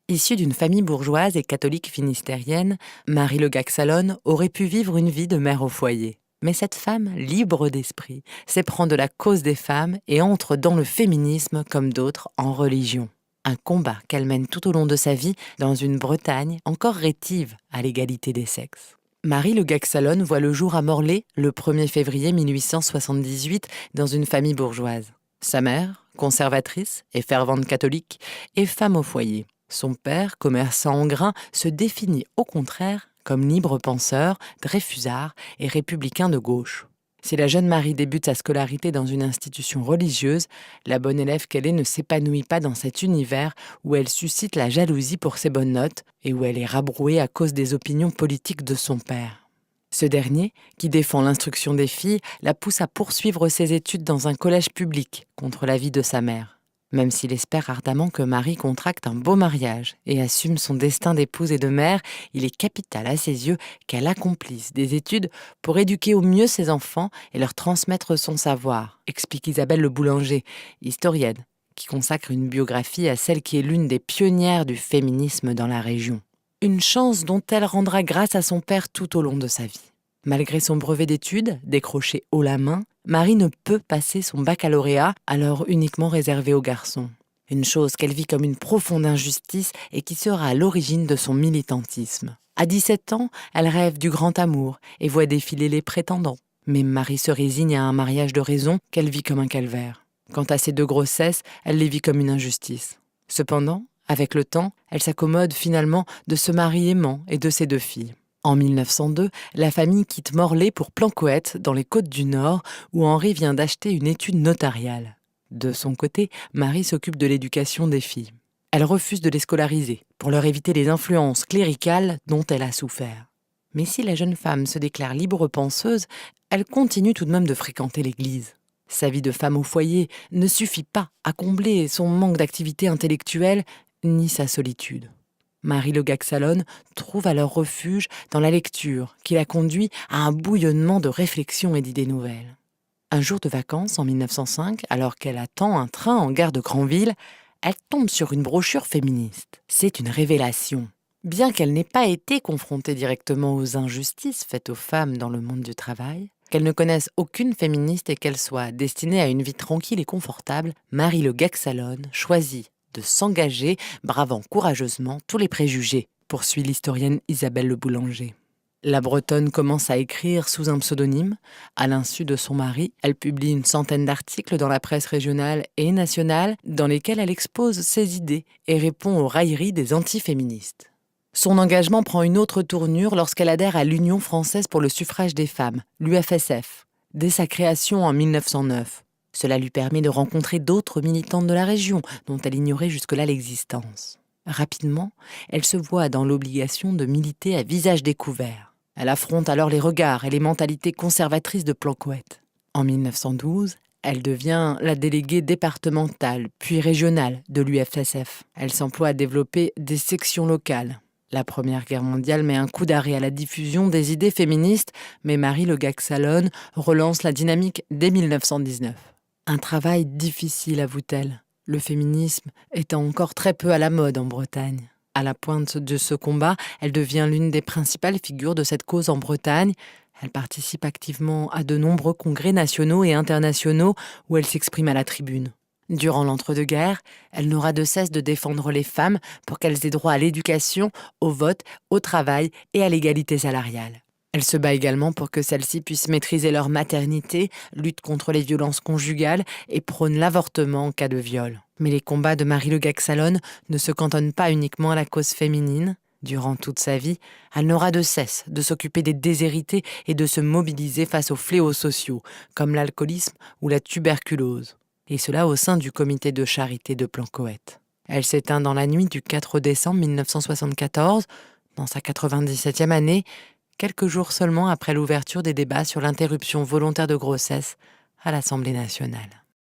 Issue d'une famille bourgeoise et catholique finistérienne, Marie Le Gac-Salonne aurait pu vivre une vie de mère au foyer. Mais cette femme, libre d'esprit, s'éprend de la cause des femmes et entre dans le féminisme, comme d'autres, en religion. Un combat qu'elle mène tout au long de sa vie dans une Bretagne encore rétive à l'égalité des sexes. Marie Le Gac-Salonne voit le jour à Morlaix le 1er février 1878 dans une famille bourgeoise. Sa mère, conservatrice et fervente catholique, est femme au foyer. Son père, commerçant en grains, se définit au contraire comme libre penseur, dreyfusard et républicain de gauche. Si la jeune Marie débute sa scolarité dans une institution religieuse, la bonne élève qu'elle est ne s'épanouit pas dans cet univers où elle suscite la jalousie pour ses bonnes notes et où elle est rabrouée à cause des opinions politiques de son père. Ce dernier, qui défend l'instruction des filles, la pousse à poursuivre ses études dans un collège public contre l'avis de sa mère. Même s'il espère ardemment que Marie contracte un beau mariage et assume son destin d'épouse et de mère, il est capital à ses yeux qu'elle accomplisse des études pour éduquer au mieux ses enfants et leur transmettre son savoir, explique Isabelle Le Boulanger, historienne, qui consacre une biographie à celle qui est l'une des pionnières du féminisme dans la région. Une chance dont elle rendra grâce à son père tout au long de sa vie. Malgré son brevet d'études, décroché haut la main, Marie ne peut passer son baccalauréat, alors uniquement réservé aux garçons. Une chose qu'elle vit comme une profonde injustice et qui sera à l'origine de son militantisme. À 17 ans, elle rêve du grand amour et voit défiler les prétendants. Mais Marie se résigne à un mariage de raison qu'elle vit comme un calvaire. Quant à ses 2 grossesses, elle les vit comme une injustice. Cependant, avec le temps, elle s'accommode finalement de ce mari aimant et de ses 2 filles. En 1902, la famille quitte Morlaix pour Plancoët, dans les Côtes du Nord, où Henri vient d'acheter une étude notariale. De son côté, Marie s'occupe de l'éducation des filles. Elle refuse de les scolariser, pour leur éviter les influences cléricales dont elle a souffert. Mais si la jeune femme se déclare libre penseuse, elle continue tout de même de fréquenter l'église. Sa vie de femme au foyer ne suffit pas à combler son manque d'activité intellectuelle ni sa solitude. Marie Le Gac-Salonne trouve alors refuge dans la lecture qui la conduit à un bouillonnement de réflexions et d'idées nouvelles. Un jour de vacances en 1905, alors qu'elle attend un train en gare de Granville, elle tombe sur une brochure féministe. C'est une révélation. Bien qu'elle n'ait pas été confrontée directement aux injustices faites aux femmes dans le monde du travail, qu'elle ne connaisse aucune féministe et qu'elle soit destinée à une vie tranquille et confortable, Marie Le Gac-Salonne choisit de s'engager, bravant courageusement tous les préjugés, poursuit l'historienne Isabelle Le Boulanger. La Bretonne commence à écrire sous un pseudonyme. À l'insu de son mari, elle publie une centaine d'articles dans la presse régionale et nationale dans lesquels elle expose ses idées et répond aux railleries des antiféministes. Son engagement prend une autre tournure lorsqu'elle adhère à l'Union française pour le suffrage des femmes, l'UFSF, dès sa création en 1909. Cela lui permet de rencontrer d'autres militantes de la région dont elle ignorait jusque-là l'existence. Rapidement, elle se voit dans l'obligation de militer à visage découvert. Elle affronte alors les regards et les mentalités conservatrices de Plancoët. En 1912, elle devient la déléguée départementale puis régionale de l'UFSF. Elle s'emploie à développer des sections locales. La Première Guerre mondiale met un coup d'arrêt à la diffusion des idées féministes, mais Marie Le Gac-Salonne relance la dynamique dès 1919. Un travail difficile, avoue-t-elle, le féminisme étant encore très peu à la mode en Bretagne. À la pointe de ce combat, elle devient l'une des principales figures de cette cause en Bretagne. Elle participe activement à de nombreux congrès nationaux et internationaux où elle s'exprime à la tribune. Durant l'entre-deux-guerres, elle n'aura de cesse de défendre les femmes pour qu'elles aient droit à l'éducation, au vote, au travail et à l'égalité salariale. Elle se bat également pour que celles-ci puissent maîtriser leur maternité, lutte contre les violences conjugales et prône l'avortement en cas de viol. Mais les combats de Marie Le Gac-Salonne ne se cantonnent pas uniquement à la cause féminine. Durant toute sa vie, elle n'aura de cesse de s'occuper des déshérités et de se mobiliser face aux fléaux sociaux, comme l'alcoolisme ou la tuberculose. Et cela au sein du comité de charité de Plancoët. Elle s'éteint dans la nuit du 4 décembre 1974, dans sa 97e année, quelques jours seulement après l'ouverture des débats sur l'interruption volontaire de grossesse à l'Assemblée nationale.